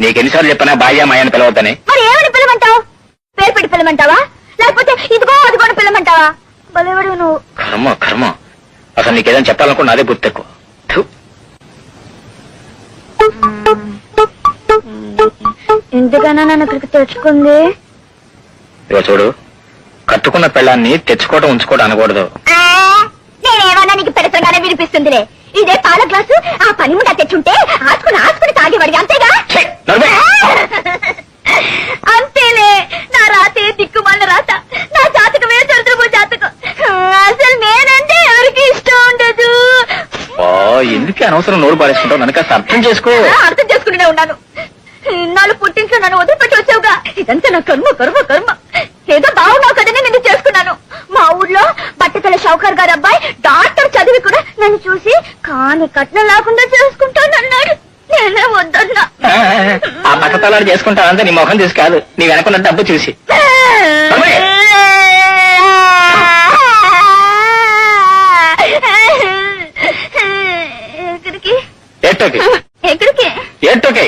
నీకెన్నిసార్లు చెప్పినా బాయ్యా మాయ అని పిలవద్దని. మరి ఏమని పిలవమంటావు? పేరు పెట్టి పిలవమంటావా, లేకపోతే ఇదిగో అదిగోని పిలవమంటావా? బలేవాడు నువ్వు. కర్మ కర్మ, అసలు నీకేదని చెప్పాలనుకున్నా అదే గుర్తు ఎక్కువ. ఎందుకన్నా నన్ను ఇక్కడికి తెచ్చుకుంది? ఇగో చూడు, కట్టుకున్న పెళ్ళాన్ని తెచ్చుకోవడం ఉంచుకోవడం అనకూడదు. నేనేమన్నా నీకు పెడతాగానే వినిపిస్తుందిలే. ఇదే పాల గ్లాసు ఆ పని ముండా తెచ్చుంటే ఆసుకుని తాగేవాడి, అంతేగా? అంతేలే, నా రాతే దిక్కుమల్ల రాత, నా జాతకమే చంద్రబు జాతకం. అసలు నేనంటే ఎవరికి ఇష్టం ఉండదు. ఎందుకే అనవసరం నోరు పారేసుకుంటావు? నన్ను కాస్త అర్థం చేసుకో. అర్థం చేసుకుంటూనే ఉన్నాను. నాలుగు పుట్టింట్లో నన్ను వదిలిపెట్టి వచ్చావుగా, ఇదంతా నా కర్మ కర్మ కర్మ. ఏదో బాగున్నావు కదనే నిన్ను చేసుకున్నాను. మా ఊర్లో బట్టతల షౌకర్ గారు అబ్బాయి డాక్టర్ చదివి కూడా నన్ను చూసి కాని కట్నం లేకుండా చేసుకుంటానన్నాడు. నేనే వద్దన్నా. ఆ బట్టతలాడు చేసుకుంటానంటే నీ మొహం చూసి కాదు, నీ వెనకున్న డబ్బు చూసి. ఎక్కడికి? ఎక్కడికి? ఎక్కడికి? ఎక్కడికి?